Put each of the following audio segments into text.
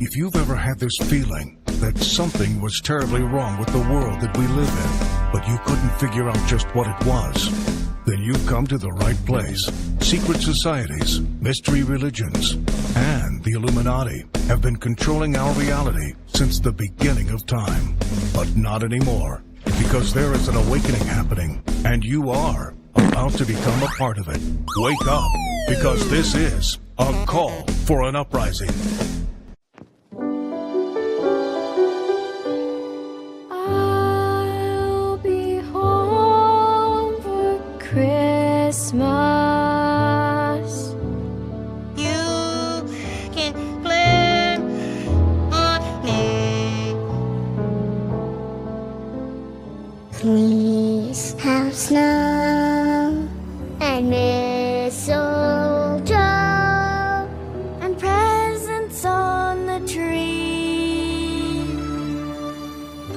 If you've ever had this feeling that something was terribly wrong with the world that we live in, but you couldn't figure out just what it was, then you've come to the right place. Secret societies, mystery religions, and the Illuminati have been controlling our reality since the beginning of time. But not anymore, because there is an awakening happening, and you are about to become a part of it. Wake up, because this is a call for an uprising. I'll be home for Christmas. You can plan on me. Please have snow and mistletoe And presents on the tree.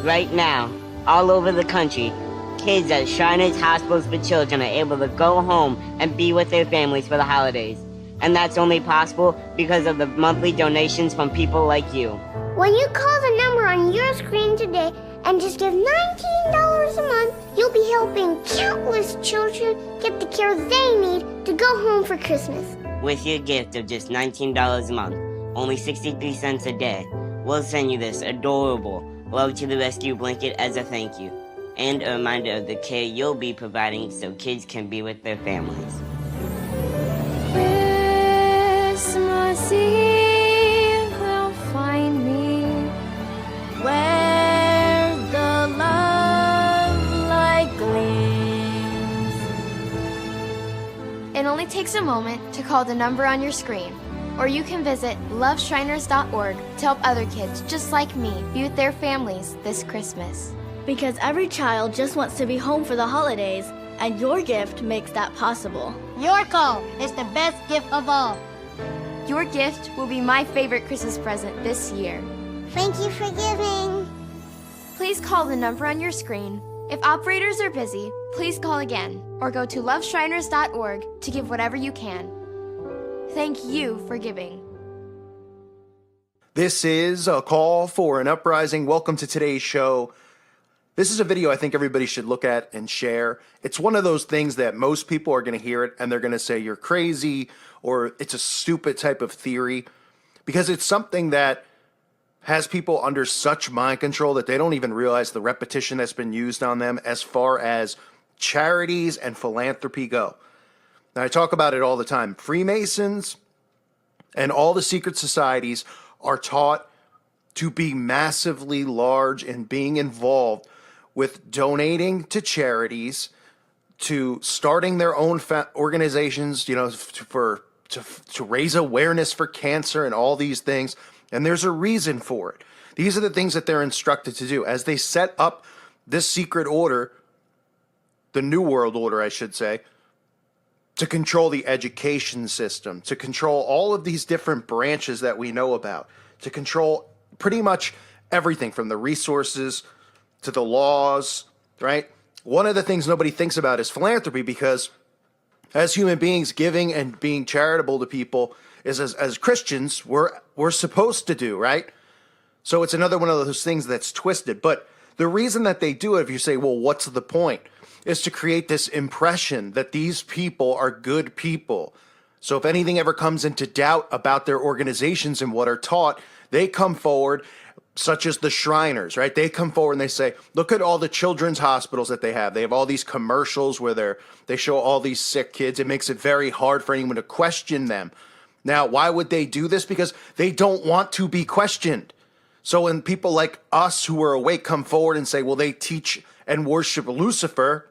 Right now, all over the country, kids at Shriners Hospitals for Children are able to go home and be with their families for the holidays. And that's only possible because of the monthly donations from people like you. When you call the number on your screen today and just give $19 a month, you'll be helping countless children get the care they need to go home for Christmas. With your gift of just $19 a month, only 63 cents a day, we'll send you this adorable Love to the Rescue blanket as a thank you, and a reminder of the care you'll be providing so kids can be with their families. Christmas Eve will find me where the love light gleams. It only takes a moment to call the number on your screen, or you can visit loveshriners.org to help other kids just like me be with their families this Christmas. Because every child just wants to be home for the holidays, and your gift makes that possible. Your call is the best gift of all. Your gift will be my favorite Christmas present this year. Thank you for giving. Please call the number on your screen. If operators are busy, please call again or go to loveshriners.org to give whatever you can. Thank you for giving. This is a call for an uprising. Welcome to today's show. This is a video I think everybody should look at and share. It's one of those things that most people are going to hear it and they're going to say you're crazy or it's a stupid type of theory, because it's something that has people under such mind control that they don't even realize the repetition that's been used on them as far as charities and philanthropy go. Now, I talk about it all the time. Freemasons and all the secret societies are taught to be massively large in being involved with donating to charities, to starting their own organizations, to raise awareness for cancer and all these things. And there's a reason for it. These are the things that they're instructed to do. As they set up this secret order, the New World Order, I should say, to control the education system, to control all of these different branches that we know about, to control pretty much everything from the resources to the laws, right? One of the things nobody thinks about is philanthropy, because as human beings, giving and being charitable to people is, as Christians, we're supposed to do, right? So it's another one of those things that's twisted. But the reason that they do it, if you say, well, what's the point? Is to create this impression that these people are good people. So if anything ever comes into doubt about their organizations and what are taught, they come forward, such as the Shriners, right? They come forward and they say, look at all the children's hospitals that they have. They have all these commercials where they show all these sick kids. It makes it very hard for anyone to question them. Now, why would they do this? Because they don't want to be questioned. So when people like us who are awake come forward and say, well, they teach and worship Lucifer,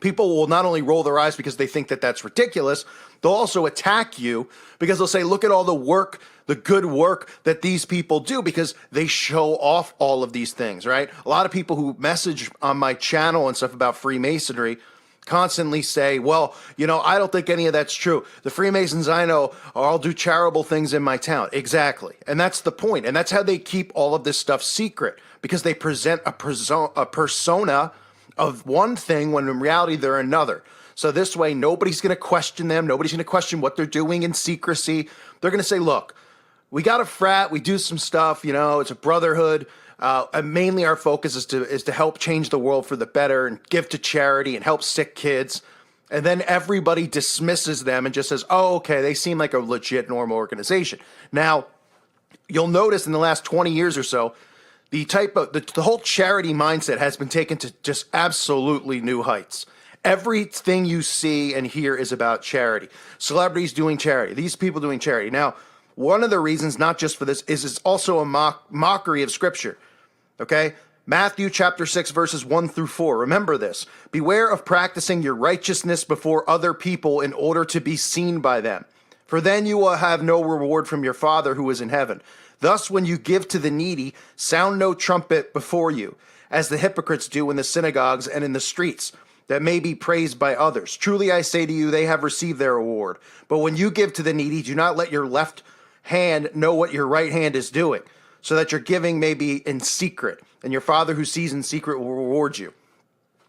people will not only roll their eyes because they think that that's ridiculous, they'll also attack you because they'll say, look at all the work, the good work that these people do, because they show off all of these things, right? A lot of people who message on my channel and stuff about Freemasonry constantly say, well, I don't think any of that's true. The Freemasons I know all do charitable things in my town. Exactly. And that's the point. And that's how they keep all of this stuff secret, because they present a persona of one thing when in reality they're another. So this way, nobody's going to question them. Nobody's going to question what they're doing in secrecy. They're going to say, look, we got a frat, we do some stuff, it's a brotherhood. And mainly our focus is to help change the world for the better and give to charity and help sick kids. And then everybody dismisses them and just says, oh, okay, they seem like a legit normal organization. Now, you'll notice in the last 20 years or so, the whole charity mindset has been taken to just absolutely new heights. Everything you see and hear is about charity. Celebrities doing charity, these people doing charity. Now, one of the reasons, not just for this, is it's also a mockery of Scripture. Okay? Matthew chapter 6, verses 1 through 4. Remember this. Beware of practicing your righteousness before other people in order to be seen by them. For then you will have no reward from your Father who is in heaven. Thus, when you give to the needy, sound no trumpet before you, as the hypocrites do in the synagogues and in the streets, that may be praised by others. Truly I say to you, they have received their reward. But when you give to the needy, do not let your left hand know what your right hand is doing, so that your giving may be in secret, and your Father who sees in secret will reward you.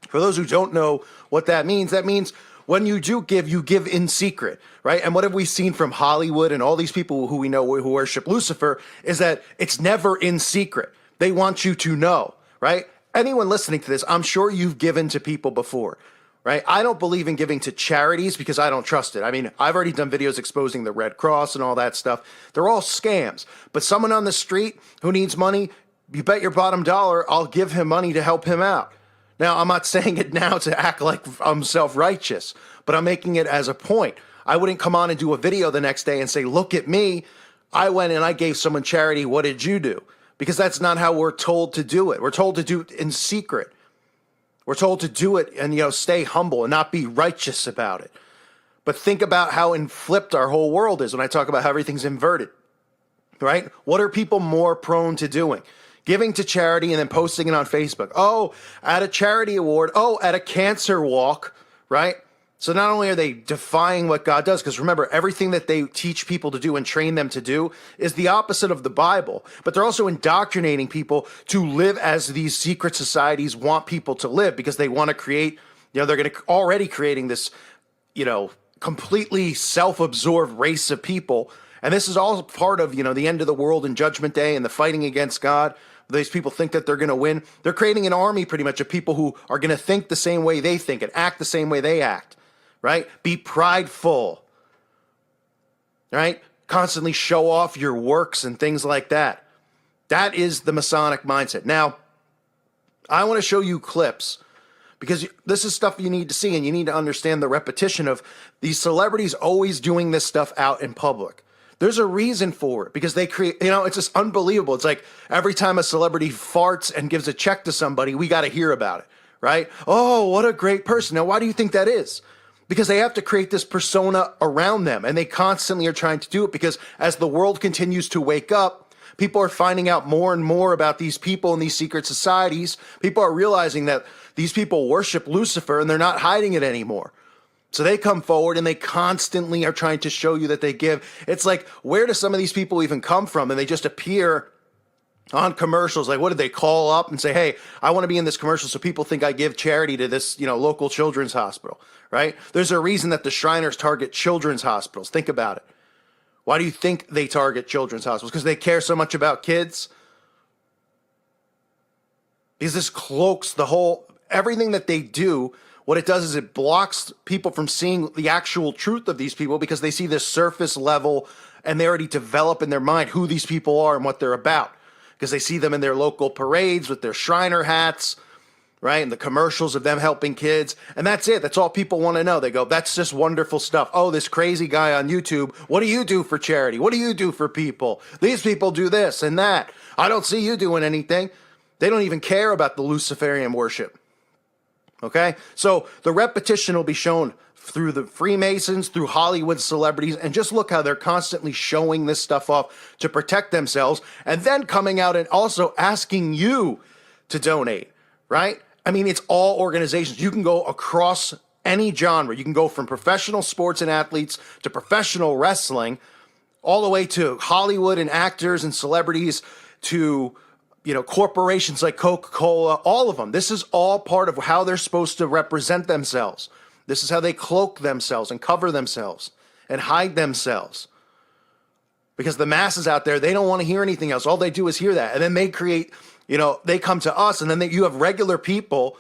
For those who don't know what that means when you do give, you give in secret, right? And what have we seen from Hollywood and all these people who we know who worship Lucifer is that it's never in secret. They want you to know, right? Anyone listening to this, I'm sure you've given to people before, right? I don't believe in giving to charities because I don't trust it. I mean, I've already done videos exposing the Red Cross and all that stuff. They're all scams. But someone on the street who needs money, you bet your bottom dollar I'll give him money to help him out. Now, I'm not saying it now to act like I'm self-righteous, but I'm making it as a point. I wouldn't come on and do a video the next day and say, look at me. I went and I gave someone charity. What did you do? Because that's not how we're told to do it. We're told to do it in secret. We're told to do it and, stay humble and not be righteous about it. But think about how flipped our whole world is when I talk about how everything's inverted, right? What are people more prone to doing? Giving to charity and then posting it on Facebook. Oh, at a charity award. Oh, at a cancer walk, right? So not only are they defying what God does, because remember, everything that they teach people to do and train them to do is the opposite of the Bible, but they're also indoctrinating people to live as these secret societies want people to live because they want to create, they're going to already creating this, completely self-absorbed race of people. And this is all part of, the end of the world and Judgment Day and the fighting against God. These people think that they're going to win. They're creating an army pretty much of people who are going to think the same way they think and act the same way they act. Right? Be prideful, right? Constantly show off your works and things like that. That is the Masonic mindset. Now, I want to show you clips because this is stuff you need to see and you need to understand the repetition of these celebrities always doing this stuff out in public. There's a reason for it because they create, it's just unbelievable. It's like every time a celebrity farts and gives a check to somebody, we got to hear about it, right? Oh, what a great person. Now, why do you think that is? Because they have to create this persona around them, and they constantly are trying to do it because as the world continues to wake up, people are finding out more and more about these people in these secret societies. People are realizing that these people worship Lucifer, and they're not hiding it anymore. So they come forward, and they constantly are trying to show you that they give. It's like, where do some of these people even come from? And they just appear on commercials. Like, what did they call up and say, hey, I want to be in this commercial so people think I give charity to this, local children's hospital, right? There's a reason that the Shriners target children's hospitals. Think about it. Why do you think they target children's hospitals? Because they care so much about kids? Because this cloaks everything that they do. What it does is it blocks people from seeing the actual truth of these people because they see this surface level and they already develop in their mind who these people are and what they're about. Because they see them in their local parades with their Shriner hats, right? And the commercials of them helping kids. And that's it. That's all people want to know. They go, that's just wonderful stuff. Oh, this crazy guy on YouTube. What do you do for charity? What do you do for people? These people do this and that. I don't see you doing anything. They don't even care about the Luciferian worship. Okay? So the repetition will be shown through the Freemasons, through Hollywood celebrities, and just look how they're constantly showing this stuff off to protect themselves, and then coming out and also asking you to donate, right? I mean, it's all organizations. You can go across any genre. You can go from professional sports and athletes to professional wrestling, all the way to Hollywood and actors and celebrities to corporations like Coca-Cola, all of them. This is all part of how they're supposed to represent themselves. This is how they cloak themselves and cover themselves and hide themselves. because the masses out there, they don't want to hear anything else. All they do is hear that. And then they create, they come to us, and then you have regular people,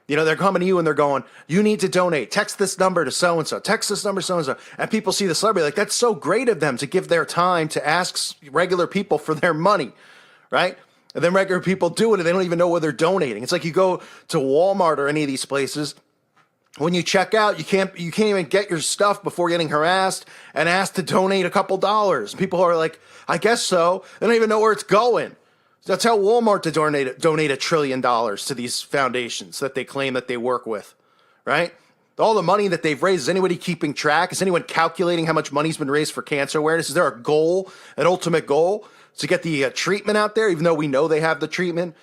they're coming to you and they're going, you need to donate. Text this number to so-and-so. Text this number to so-and-so. And people see the celebrity like, that's so great of them to give their time to ask regular people for their money, right? And then regular people do it and they don't even know where they're donating. It's like you go to Walmart or any of these places. When you check out, you can't even get your stuff before getting harassed and asked to donate a couple dollars. People are like, I guess so. They don't even know where it's going. That's how Walmart to donate $1 trillion to these foundations that they claim that they work with, right? All the money that they've raised, is anybody keeping track? Is anyone calculating how much money's been raised for cancer awareness? Is there a goal, an ultimate goal to get the treatment out there, even though we know they have the treatment?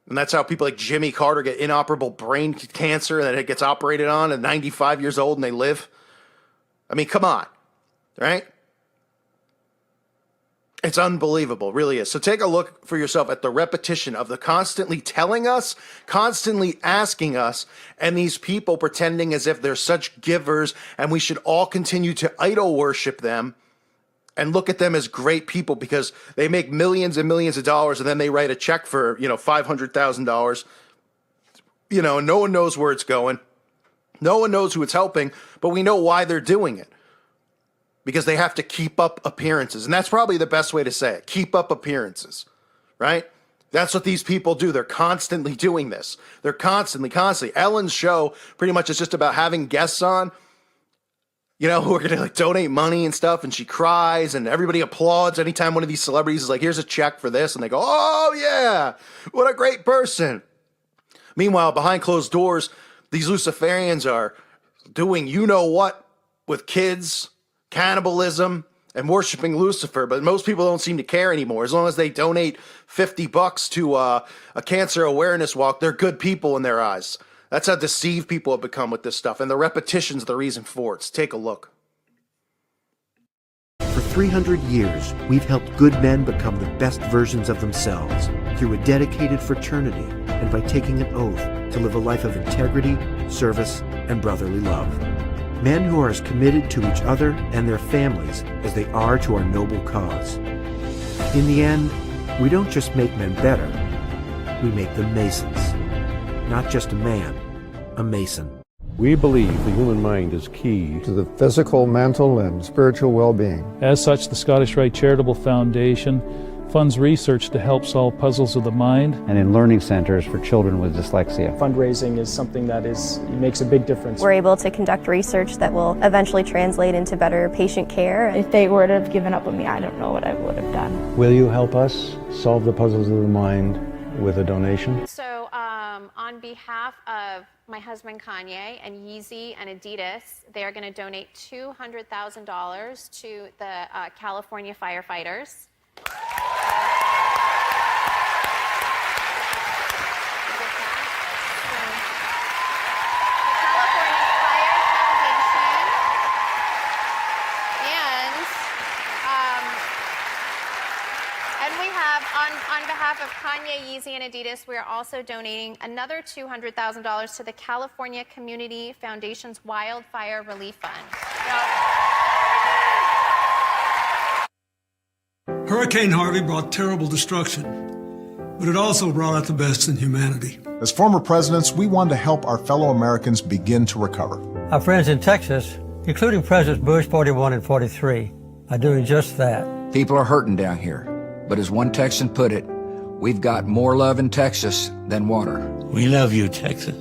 And that's how people like Jimmy Carter get inoperable brain cancer and then it gets operated on at 95 years old and they live. I mean, come on, right? It's unbelievable, it really is. So take a look for yourself at the repetition of the constantly telling us, constantly asking us, and these people pretending as if they're such givers and we should all continue to idol worship them and look at them as great people because they make millions and millions of dollars and then they write a check for, $500,000. And no one knows where it's going. No one knows who it's helping, but we know why they're doing it. Because they have to keep up appearances. And that's probably the best way to say it. Keep up appearances, right? That's what these people do. They're constantly doing this. They're constantly. Ellen's show pretty much is just about having guests on, who are going to donate money and stuff. And she cries and everybody applauds anytime one of these celebrities is like, here's a check for this. And they go, oh yeah, what a great person. Meanwhile, behind closed doors, these Luciferians are doing what with kids, cannibalism, and worshiping Lucifer, but most people don't seem to care anymore. As long as they donate $50 to a cancer awareness walk, they're good people in their eyes. That's how deceived people have become with this stuff, and the repetition's the reason for it. So take a look. For 300 years, we've helped good men become the best versions of themselves through a dedicated fraternity and by taking an oath to live a life of integrity, service, and brotherly love. Men who are as committed to each other and their families as they are to our noble cause. In the end, we don't just make men better, we make them Masons. Not just a man, a Mason. We believe the human mind is key to the physical, mental, and spiritual well-being. As such, the Scottish Rite Charitable Foundation funds research to help solve puzzles of the mind. And in learning centers for children with dyslexia. Fundraising is something that makes a big difference. We're able to conduct research that will eventually translate into better patient care. If they would have given up on me, I don't know what I would have done. Will you help us solve the puzzles of the mind with a donation? So on behalf of my husband Kanye and Yeezy and Adidas, they are going to donate $200,000 to the California firefighters. And we have, on behalf of Kanye, Yeezy, and Adidas, we are also donating another $200,000 to the California Community Foundation's Wildfire Relief Fund. Hurricane Harvey brought terrible destruction, but it also brought out the best in humanity. As former presidents, we want to help our fellow Americans begin to recover. Our friends in Texas, including Presidents Bush 41 and 43, are doing just that. People are hurting down here, but as one Texan put it, we've got more love in Texas than water. We love you, Texas.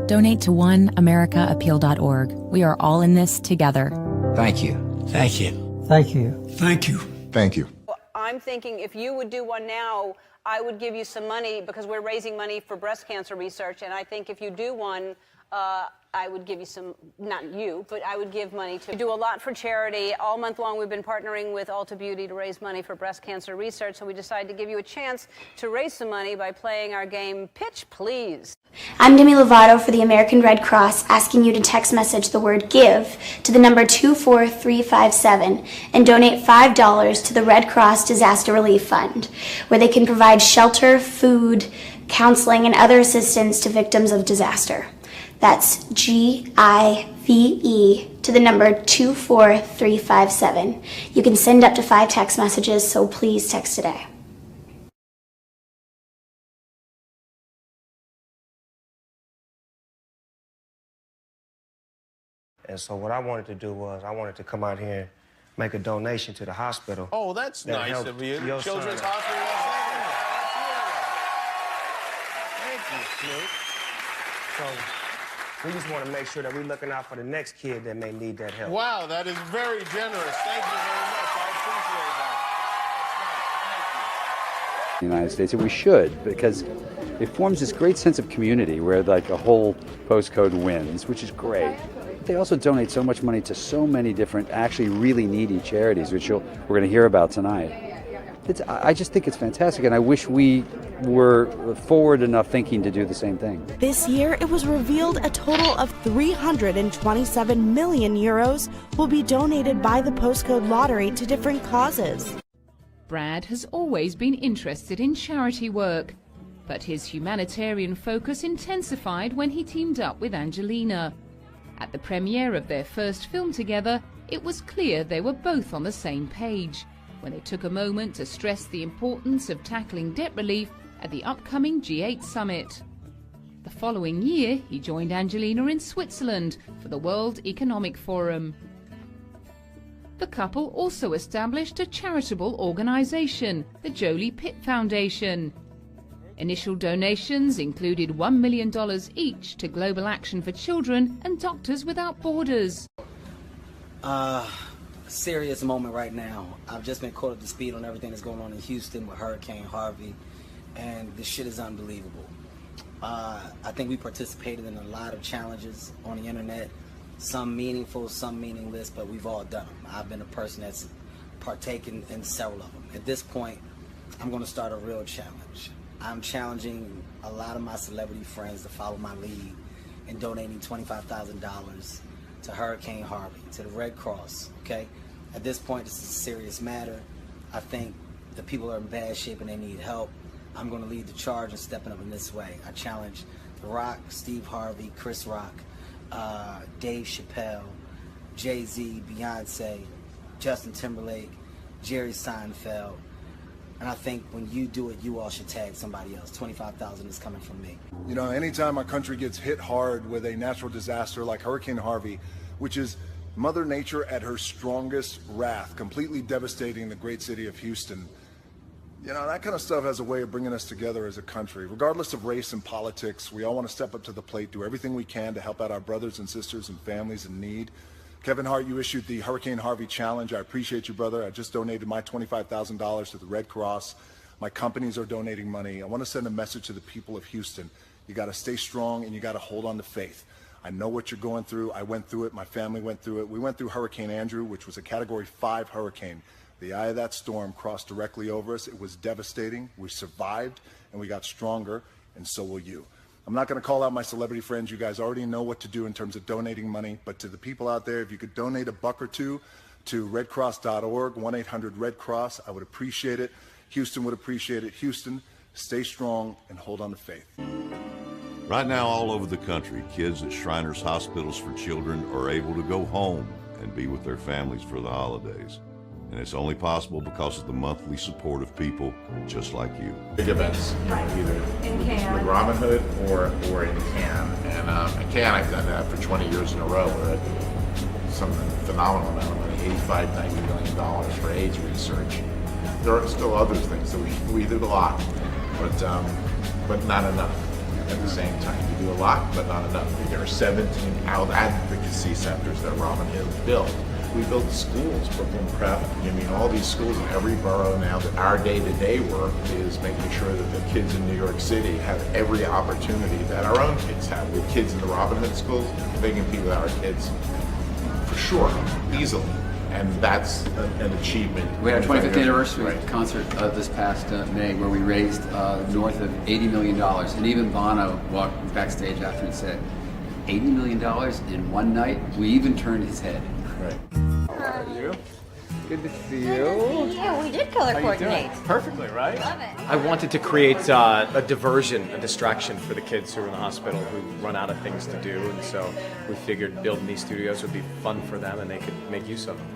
Donate to oneamericaappeal.org. We are all in this together. Thank you. Thank you. Thank you. Thank you. Thank you. I'm thinking if you would do one now, I would give you some money because we're raising money for breast cancer research. And I think if you do one, I would give you some, not you, but I would give money to. We do a lot for charity. All month long, we've been partnering with Ulta Beauty to raise money for breast cancer research. So we decided to give you a chance to raise some money by playing our game, Pitch Please. I'm Demi Lovato for the American Red Cross, asking you to text message the word GIVE to the number 24357 and donate $5 to the Red Cross Disaster Relief Fund, where they can provide shelter, food, counseling, and other assistance to victims of disaster. That's GIVE VE to the number 24357. You can send up to 5 text messages, so please text today. And so what I wanted to do was I wanted to come out here and make a donation to the hospital. Oh, that's nice of you. Children's Hospital. Thank you, Snoop. So we just want to make sure that we're looking out for the next kid that may need that help. Wow, that is very generous. Thank you very much. I appreciate that. The United States, and we should, because it forms this great sense of community where like a whole postcode wins, which is great. They also donate so much money to so many different, actually really needy charities, which we're going to hear about tonight. I just think it's fantastic, and I wish we were forward enough thinking to do the same thing. This year, it was revealed a total of 327 million euros will be donated by the postcode lottery to different causes. Brad has always been interested in charity work, but his humanitarian focus intensified when he teamed up with Angelina. At the premiere of their first film together, it was clear they were both on the same page when they took a moment to stress the importance of tackling debt relief at the upcoming G8 summit. The following year, he joined Angelina in Switzerland for the World Economic Forum. The couple also established a charitable organization, the Jolie Pitt Foundation. Initial donations included $1 million each to Global Action for Children and Doctors Without Borders. Serious moment right now. I've just been caught up to speed on everything that's going on in Houston with Hurricane Harvey, and this shit is unbelievable. I think we participated in a lot of challenges on the internet, some meaningful, some meaningless, but we've all done them. I've been a person that's partaken in several of them. At this point, I'm going to start a real challenge. I'm challenging a lot of my celebrity friends to follow my lead in donating $25,000 to Hurricane Harvey, to the Red Cross, okay? At this point, this is a serious matter. I think the people are in bad shape and they need help. I'm going to lead the charge and stepping up in this way. I challenge The Rock, Steve Harvey, Chris Rock, Dave Chappelle, Jay-Z, Beyonce, Justin Timberlake, Jerry Seinfeld. And I think when you do it, you all should tag somebody else. $25,000 is coming from me. You know, anytime our country gets hit hard with a natural disaster like Hurricane Harvey, which is Mother Nature at her strongest wrath, completely devastating the great city of Houston, you know, that kind of stuff has a way of bringing us together as a country. Regardless of race and politics, we all want to step up to the plate, do everything we can to help out our brothers and sisters and families in need. Kevin Hart, you issued the Hurricane Harvey Challenge. I appreciate you, brother. I just donated my $25,000 to the Red Cross. My companies are donating money. I want to send a message to the people of Houston. You got to stay strong and you got to hold on to faith. I know what you're going through. I went through it. My family went through it. We went through Hurricane Andrew, which was a Category 5 hurricane. The eye of that storm crossed directly over us. It was devastating. We survived and we got stronger, and so will you. I'm not going to call out my celebrity friends. You guys already know what to do in terms of donating money. But to the people out there, if you could donate $1 or $2 to redcross.org, 1-800-RED-CROSS, I would appreciate it. Houston would appreciate it. Houston, stay strong and hold on to faith. Right now, all over the country, kids at Shriners Hospitals for Children are able to go home and be with their families for the holidays. And it's only possible because of the monthly support of people just like you. Big events, either with Robin Hood or in Cannes. And in Cannes, I've done that for 20 years in a row. We're at some phenomenal amount of money, $85–90 million for AIDS research. There are still other things that we do a lot, but not enough. At the same time, we do a lot, but not enough. There are 17 advocacy centers that Robin Hood built. We build schools, Brooklyn Prep. I mean, all these schools in every borough now. That our day-to-day work is making sure that the kids in New York City have every opportunity that our own kids have. With kids in the Robin Hood schools, they compete with our kids for sure, easily. And that's an achievement. We had our 25th anniversary concert this past May where we raised north of $80 million. And even Bono walked backstage after and said, $80 million in one night? We even turned his head. Right. How are you? Good to see you. Yeah, we did color How you coordinate. doing? Perfectly, right? Love it. I wanted to create a diversion, a distraction for the kids who are in the hospital who run out of things to do, and so we figured building these studios would be fun for them and they could make use of them.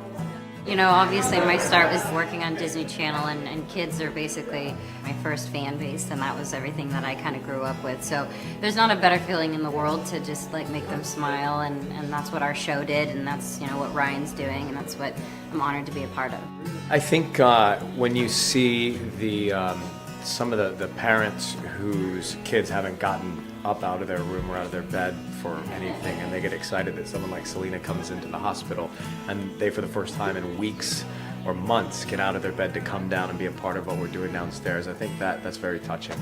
You know, obviously my start was working on Disney Channel, and kids are basically my first fan base, and that was everything that I kind of grew up with. So there's not a better feeling in the world to just like make them smile, and that's what our show did, and that's, you know, what Ryan's doing, and that's what I'm honored to be a part of. I think when you see some of the parents whose kids haven't gotten up out of their room or out of their bed for anything, and they get excited that someone like Selena comes into the hospital and they, for the first time in weeks or months, get out of their bed to come down and be a part of what we're doing downstairs. I think that's very touching.